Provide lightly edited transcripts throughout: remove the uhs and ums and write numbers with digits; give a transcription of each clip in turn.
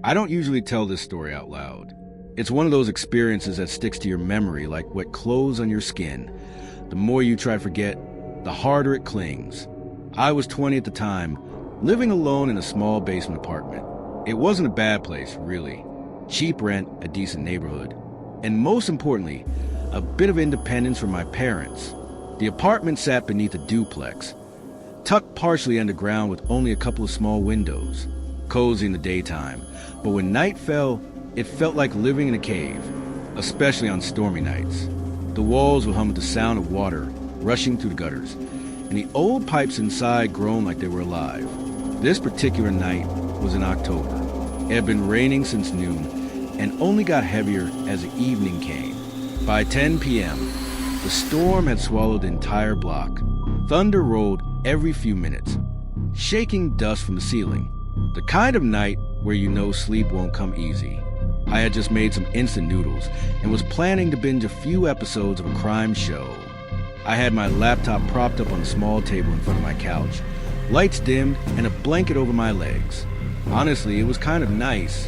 I don't usually tell this story out loud. It's one of those experiences that sticks to your memory like wet clothes on your skin. The more you try to forget, the harder it clings. I was 20 at the time, living alone in a small basement apartment. It wasn't a bad place, really. Cheap rent, a decent neighborhood, and most importantly, a bit of independence from my parents. The apartment sat beneath a duplex, tucked partially underground with only a couple of small windows. Cozy in the daytime, but when night fell, it felt like living in a cave, especially on stormy nights. The walls would hum with the sound of water rushing through the gutters, and the old pipes inside groaned like they were alive. This particular night was in October. It had been raining since noon, and only got heavier as the evening came. By 10 p.m., the storm had swallowed the entire block. Thunder rolled every few minutes, shaking dust from the ceiling. The kind of night where you know sleep won't come easy. I had just made some instant noodles and was planning to binge a few episodes of a crime show. I had my laptop propped up on a small table in front of my couch, lights dimmed and a blanket over my legs. Honestly, it was kind of nice.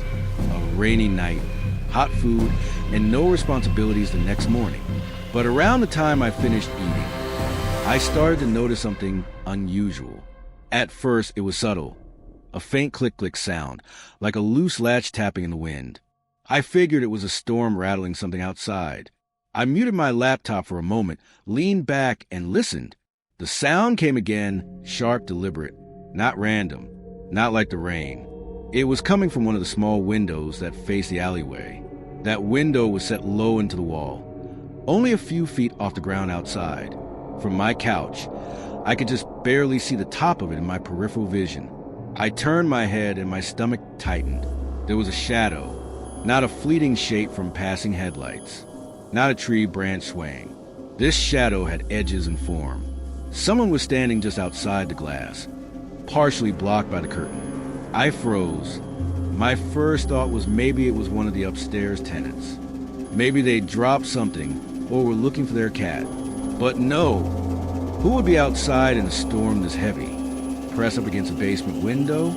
A rainy night, hot food, and no responsibilities the next morning. But around the time I finished eating, I started to notice something unusual. At first, it was subtle. A faint click-click sound, like a loose latch tapping in the wind. I figured it was a storm rattling something outside. I muted my laptop for a moment, leaned back, and listened. The sound came again, sharp, deliberate, not random, not like the rain. It was coming from one of the small windows that faced the alleyway. That window was set low into the wall, only a few feet off the ground outside. From my couch, I could just barely see the top of it in my peripheral vision. I turned my head and my stomach tightened. There was a shadow, not a fleeting shape from passing headlights, not a tree branch swaying. This shadow had edges and form. Someone was standing just outside the glass, partially blocked by the curtain. I froze. My first thought was maybe it was one of the upstairs tenants. Maybe they'd dropped something or were looking for their cat. But no, who would be outside in a storm this heavy? Press up against a basement window?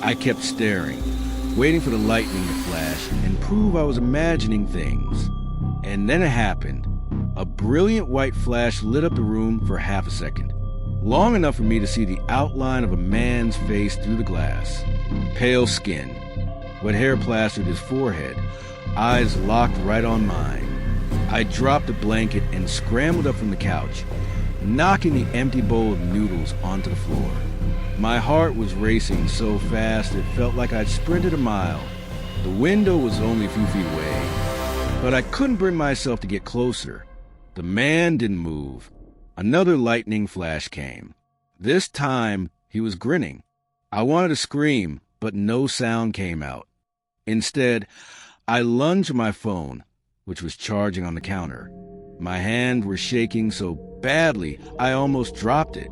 I kept staring, waiting for the lightning to flash and prove I was imagining things. And then it happened. A brilliant white flash lit up the room for half a second, long enough for me to see the outline of a man's face through the glass. Pale skin, wet hair plastered his forehead, eyes locked right on mine. I dropped the blanket and scrambled up from the couch, knocking the empty bowl of noodles onto the floor. My heart was racing so fast it felt like I'd sprinted a mile. The window was only a few feet away, but I couldn't bring myself to get closer. The man didn't move. Another lightning flash came. This time, he was grinning. I wanted to scream, but no sound came out. Instead, I lunged for my phone, which was charging on the counter. My hands were shaking so badly, I almost dropped it.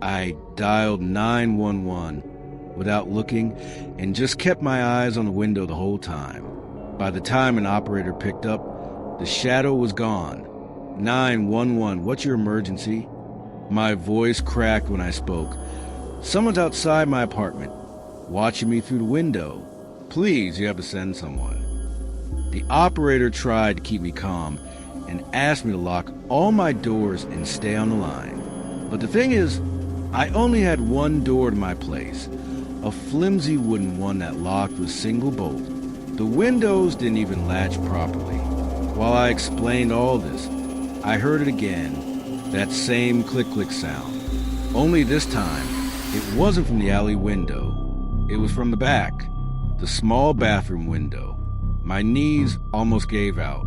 I dialed 911 without looking and just kept my eyes on the window the whole time. By the time an operator picked up, the shadow was gone. 911, what's your emergency? My voice cracked when I spoke. Someone's outside my apartment, watching me through the window. Please, you have to send someone. The operator tried to keep me calm and asked me to lock all my doors and stay on the line. But the thing is, I only had one door to my place, a flimsy wooden one that locked with a single bolt. The windows didn't even latch properly. While I explained all this, I heard it again, that same click-click sound. Only this time, it wasn't from the alley window. It was from the back, the small bathroom window. My knees almost gave out.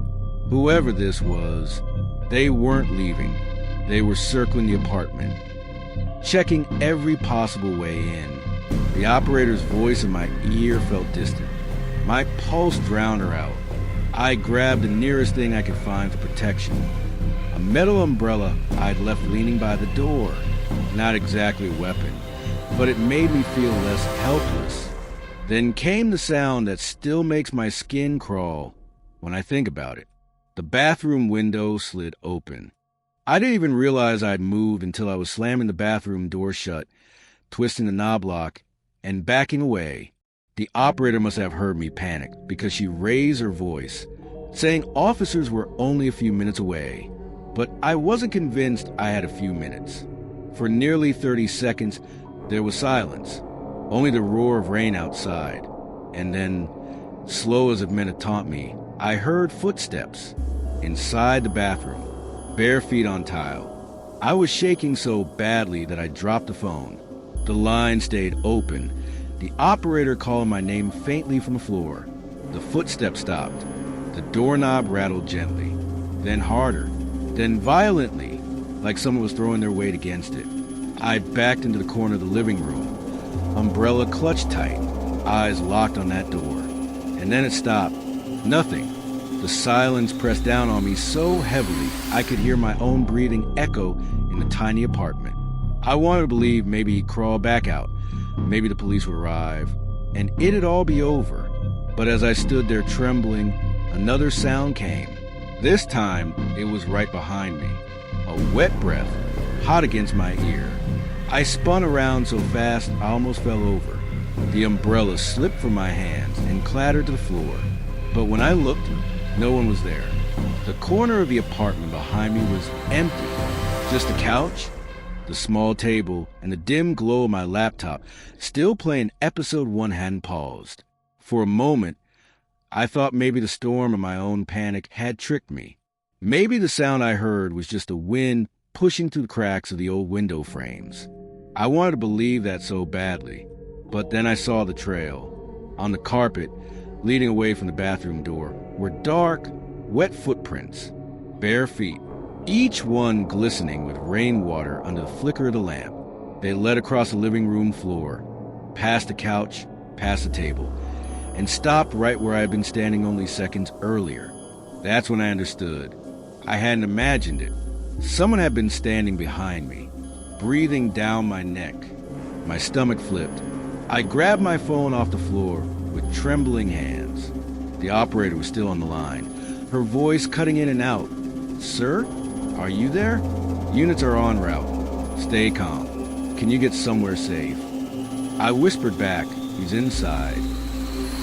Whoever this was, they weren't leaving. They were circling the apartment, checking every possible way in. The operator's voice in my ear felt distant. My pulse drowned her out. I grabbed the nearest thing I could find for protection. A metal umbrella I'd left leaning by the door. Not exactly a weapon, but it made me feel less helpless. Then came the sound that still makes my skin crawl when I think about it. The bathroom window slid open. I didn't even realize I'd moved until I was slamming the bathroom door shut, twisting the knob lock, and backing away. The operator must have heard me panic because she raised her voice, saying officers were only a few minutes away. But I wasn't convinced I had a few minutes. For nearly 30 seconds, there was silence, only the roar of rain outside. And then, slow as if meant to taunt me, I heard footsteps inside the bathroom, bare feet on tile. I was shaking so badly that I dropped the phone. The line stayed open, the operator calling my name faintly from the floor. The footsteps stopped. The doorknob rattled gently, then harder, then violently, like someone was throwing their weight against it. I backed into the corner of the living room, umbrella clutched tight, eyes locked on that door. And then it stopped. Nothing. The silence pressed down on me so heavily I could hear my own breathing echo in the tiny apartment. I wanted to believe maybe he'd crawl back out, maybe the police would arrive, and it'd all be over. But as I stood there trembling, another sound came. This time, it was right behind me. A wet breath, hot against my ear. I spun around so fast I almost fell over. The umbrella slipped from my hands and clattered to the floor. But when I looked, no one was there. The corner of the apartment behind me was empty. Just the couch, the small table, and the dim glow of my laptop still playing episode 1 hadn't paused. For a moment, I thought maybe the storm and my own panic had tricked me. Maybe the sound I heard was just the wind pushing through the cracks of the old window frames. I wanted to believe that so badly, but then I saw the trail. On the carpet, leading away from the bathroom door, were dark, wet footprints, bare feet, each one glistening with rainwater under the flicker of the lamp. They led across the living room floor, past the couch, past the table, and stopped right where I had been standing only seconds earlier. That's when I understood. I hadn't imagined it. Someone had been standing behind me, breathing down my neck. My stomach flipped. I grabbed my phone off the floor with trembling hands. The operator was still on the line, her voice cutting in and out. "Sir, are you there? Units are en route. Stay calm. Can you get somewhere safe?" I whispered back, "He's inside."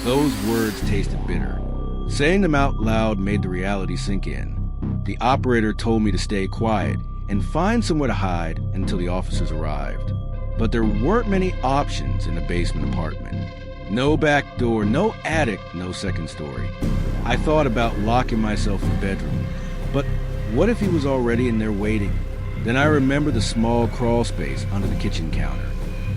Those words tasted bitter. Saying them out loud made the reality sink in. The operator told me to stay quiet and find somewhere to hide until the officers arrived. But there weren't many options in the basement apartment. No back door, no attic, no second story. I thought about locking myself in the bedroom, but what if he was already in there waiting? Then I remembered the small crawl space under the kitchen counter.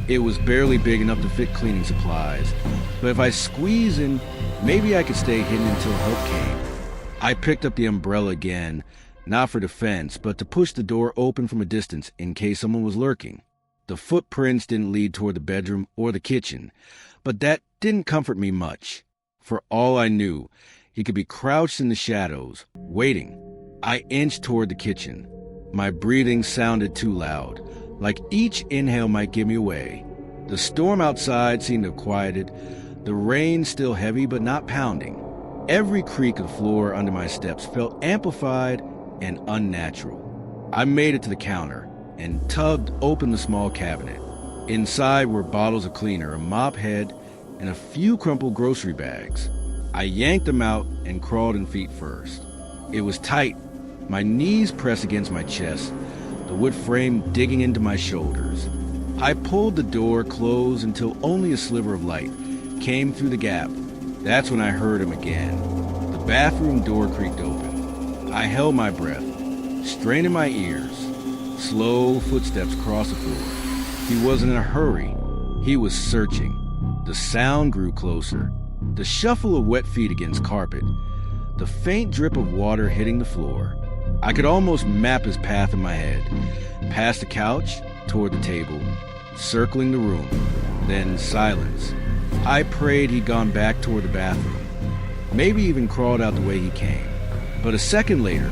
It was barely big enough to fit cleaning supplies, but if I squeezed in, maybe I could stay hidden until help came. I picked up the umbrella again, not for defense, but to push the door open from a distance in case someone was lurking. The footprints didn't lead toward the bedroom or the kitchen, but that didn't comfort me much. For all I knew, he could be crouched in the shadows, waiting. I inched toward the kitchen. My breathing sounded too loud, like each inhale might give me away. The storm outside seemed to have quieted, the rain still heavy but not pounding. Every creak of the floor under my steps felt amplified and unnatural. I made it to the counter and tugged open the small cabinet. Inside were bottles of cleaner, a mop head, and a few crumpled grocery bags. I yanked them out and crawled in feet first. It was tight, my knees pressed against my chest, the wood frame digging into my shoulders. I pulled the door closed until only a sliver of light came through the gap. That's when I heard him again. The bathroom door creaked open. I held my breath, straining my ears. Slow footsteps crossed the floor. He wasn't in a hurry. He was searching. The sound grew closer. The shuffle of wet feet against carpet. The faint drip of water hitting the floor. I could almost map his path in my head. Past the couch, toward the table, circling the room. Then silence. I prayed he'd gone back toward the bathroom. Maybe even crawled out the way he came. But a second later,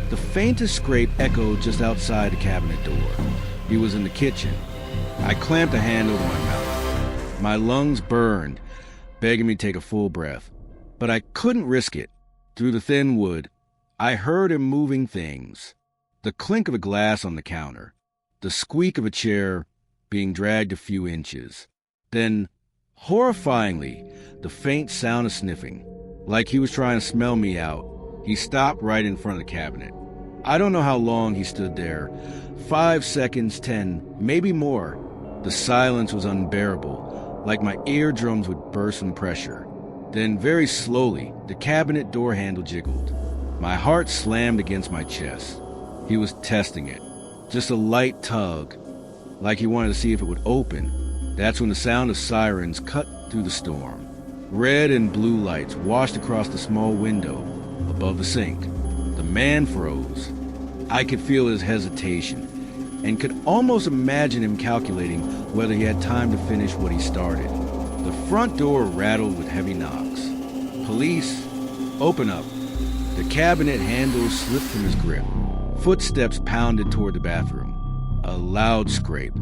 the faintest scrape echoed just outside the cabinet door. He was in the kitchen. I clamped a hand over my mouth. My lungs burned, begging me to take a full breath. But I couldn't risk it. Through the thin wood, I heard him moving things. The clink of a glass on the counter. The squeak of a chair being dragged a few inches. Then, Horrifyingly, the faint sound of sniffing, like he was trying to smell me out, he stopped right in front of the cabinet. I don't know how long he stood there. 5 seconds, 10, maybe more. The silence was unbearable, like my eardrums would burst from pressure. Then, very slowly, the cabinet door handle jiggled. My heart slammed against my chest. He was testing it. Just a light tug, like he wanted to see if it would open. That's when the sound of sirens cut through the storm. Red and blue lights washed across the small window above the sink. The man froze. I could feel his hesitation and could almost imagine him calculating whether he had time to finish what he started. The front door rattled with heavy knocks. Police, open up. The cabinet handle slipped from his grip. Footsteps pounded toward the bathroom. A loud scrape.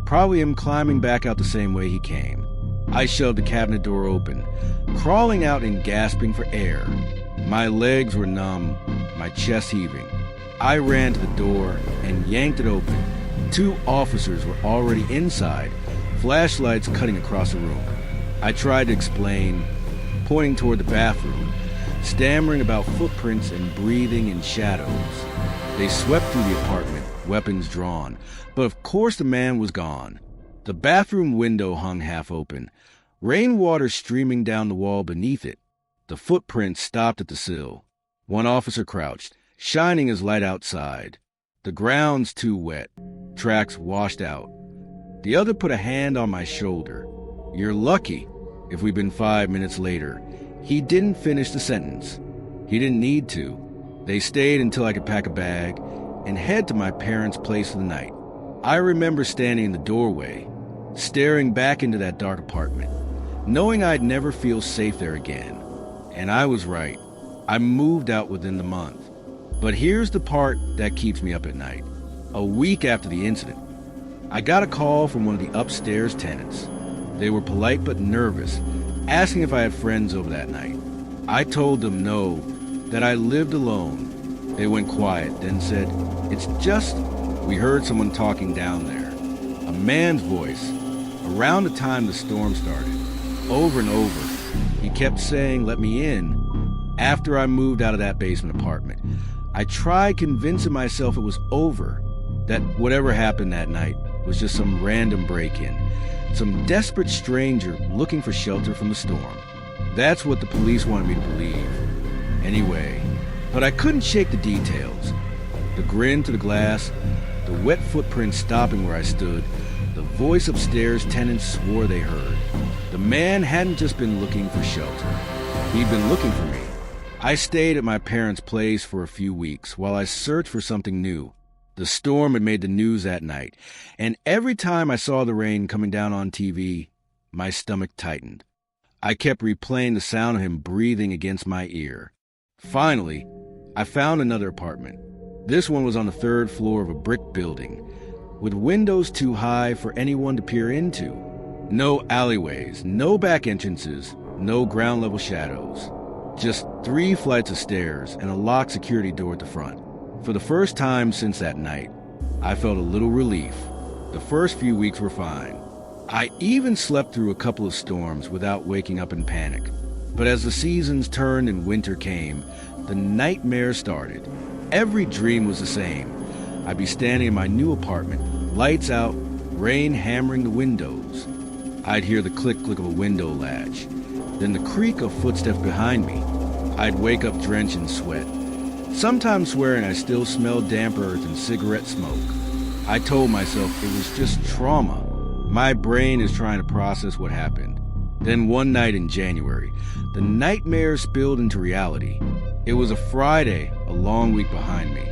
Probably him climbing back out the same way he came. I shoved the cabinet door open, crawling out and gasping for air. My legs were numb, my chest heaving. I ran to the door and yanked it open. 2 officers were already inside, flashlights cutting across the room. I tried to explain, pointing toward the bathroom, stammering about footprints and breathing in shadows. They swept through the apartment, weapons drawn, but of course the man was gone. The bathroom window hung half open, rainwater streaming down the wall beneath it. The footprints stopped at the sill. One officer crouched, shining his light outside. The ground's too wet. Tracks washed out. The other put a hand on my shoulder. You're lucky if we'd been 5 minutes later. He didn't finish the sentence. He didn't need to. They stayed until I could pack a bag and head to my parents' place for the night. I remember standing in the doorway, staring back into that dark apartment, knowing I'd never feel safe there again. And I was right. I moved out within the month. But here's the part that keeps me up at night. A week after the incident, I got a call from one of the upstairs tenants. They were polite but nervous, asking if I had friends over that night. I told them no, that I lived alone. They went quiet, then said, "It's just, we heard someone talking down there." A man's voice, around the time the storm started, over and over. He kept saying, "Let me in." After I moved out of that basement apartment, I tried convincing myself it was over, that whatever happened that night was just some random break-in, some desperate stranger looking for shelter from the storm. That's what the police wanted me to believe. Anyway, but I couldn't shake the details. The grin to the glass, the wet footprints stopping where I stood, the voice upstairs tenants swore they heard. The man hadn't just been looking for shelter. He'd been looking for me. I stayed at my parents' place for a few weeks while I searched for something new. The storm had made the news that night, and every time I saw the rain coming down on TV, my stomach tightened. I kept replaying the sound of him breathing against my ear. Finally, I found another apartment. This one was on the 3rd floor of a brick building, with windows too high for anyone to peer into. No alleyways, no back entrances, no ground-level shadows. Just 3 flights of stairs and a locked security door at the front. For the first time since that night, I felt a little relief. The first few weeks were fine. I even slept through a couple of storms without waking up in panic. But as the seasons turned and winter came, the nightmare started. Every dream was the same. I'd be standing in my new apartment, lights out, rain hammering the windows. I'd hear the click-click of a window latch, then the creak of footsteps behind me. I'd wake up drenched in sweat, sometimes swearing I still smelled damp earth and cigarette smoke. I told myself it was just trauma. My brain is trying to process what happened. Then one night in January, the nightmare spilled into reality. It was a Friday, a long week behind me.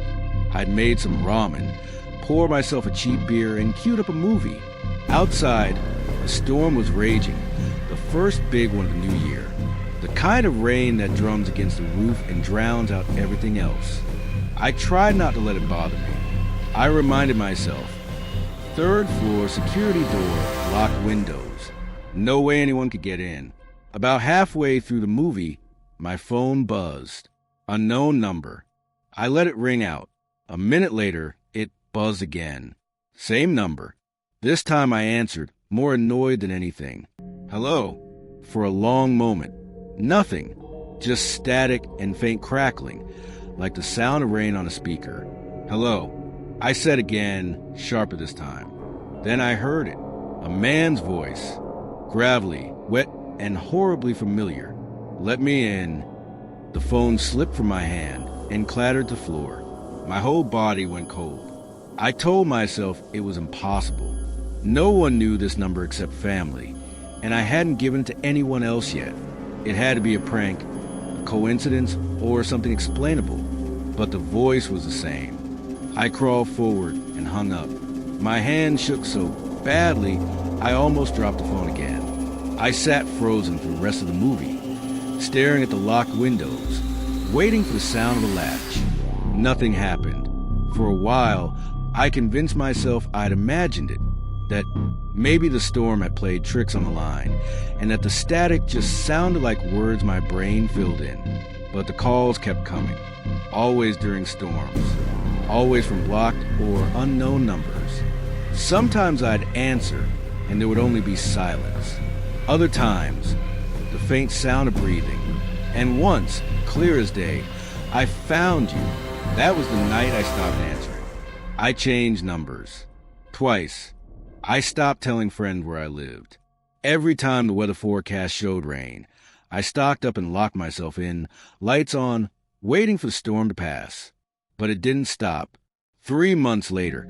I'd made some ramen, poured myself a cheap beer, and queued up a movie. Outside, a storm was raging, the first big one of the new year. The kind of rain that drums against the roof and drowns out everything else. I tried not to let it bother me. I reminded myself, 3rd floor, security door, locked windows. No way anyone could get in. About halfway through the movie, my phone buzzed. Unknown number. I let it ring out. A minute later, it buzzed again. Same number. This time I answered, more annoyed than anything. Hello? For a long moment, nothing, just static and faint crackling, like the sound of rain on a speaker. Hello? I said again, sharper this time. Then I heard it, a man's voice, gravelly, wet, and horribly familiar. Let me in. The phone slipped from my hand and clattered to the floor. My whole body went cold. I told myself it was impossible. No one knew this number except family, and I hadn't given it to anyone else yet. It had to be a prank, a coincidence, or something explainable, but the voice was the same. I crawled forward and hung up. My hand shook so badly, I almost dropped the phone again. I sat frozen for the rest of the movie, staring at the locked windows, waiting for the sound of a latch. Nothing happened. For a while, I convinced myself I'd imagined it, that maybe the storm had played tricks on the line, and that the static just sounded like words my brain filled in. But the calls kept coming, always during storms, always from blocked or unknown numbers. Sometimes I'd answer, and there would only be silence. Other times, the faint sound of breathing. And once, clear as day, I found you. That was the night I stopped answering. I changed numbers. Twice. I stopped telling friends where I lived. Every time the weather forecast showed rain, I stocked up and locked myself in, lights on, waiting for the storm to pass. But it didn't stop. 3 months later,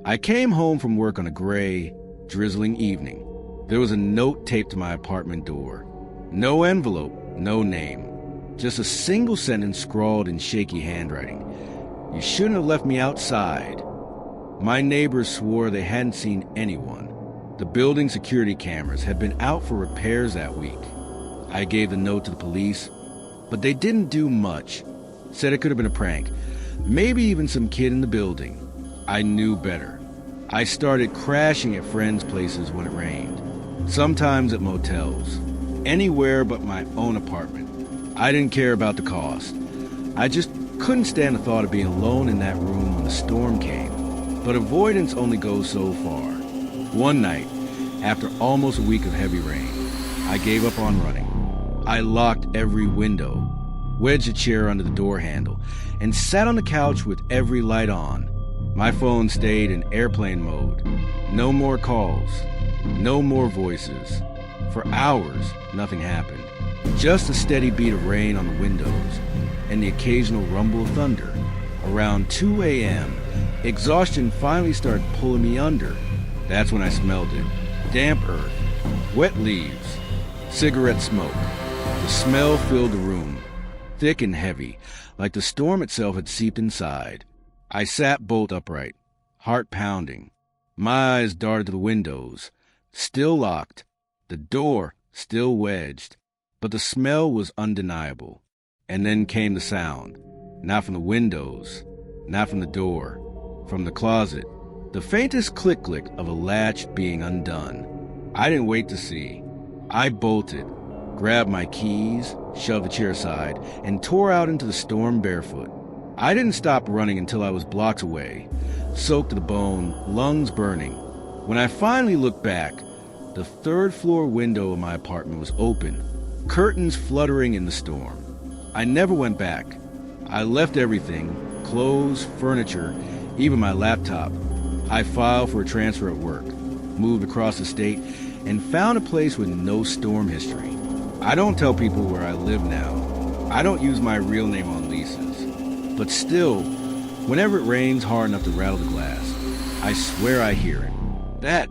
I came home from work on a gray, drizzling evening. There was a note taped to my apartment door. No envelope, no name. Just a single sentence scrawled in shaky handwriting. You shouldn't have left me outside. My neighbors swore they hadn't seen anyone. The building security cameras had been out for repairs that week. I gave the note to the police, but they didn't do much. Said it could have been a prank. Maybe even some kid in the building. I knew better. I started crashing at friends' places when it rained. Sometimes at motels. Anywhere but my own apartment. I didn't care about the cost. I just couldn't stand the thought of being alone in that room when the storm came. But avoidance only goes so far. One night, after almost a week of heavy rain, I gave up on running. I locked every window, wedged a chair under the door handle, and sat on the couch with every light on. My phone stayed in airplane mode. No more calls. No more voices. For hours, nothing happened. Just a steady beat of rain on the windows and the occasional rumble of thunder. Around 2 a.m., exhaustion finally started pulling me under. That's when I smelled it. Damp earth, wet leaves, cigarette smoke. The smell filled the room, thick and heavy, like the storm itself had seeped inside. I sat bolt upright, heart pounding. My eyes darted to the windows, still locked, the door still wedged, but the smell was undeniable. And then came the sound, not from the windows, not from the door, from the closet, the faintest click-click of a latch being undone. I didn't wait to see. I bolted, grabbed my keys, shoved the chair aside, and tore out into the storm barefoot. I didn't stop running until I was blocks away, soaked to the bone, lungs burning. When I finally looked back, the third-floor window of my apartment was open, curtains fluttering in the storm. I never went back. I left everything, clothes, furniture, even my laptop. I filed for a transfer at work, moved across the state, and found a place with no storm history. I don't tell people where I live now. I don't use my real name on leases. But still, whenever it rains hard enough to rattle the glass, I swear I hear it. That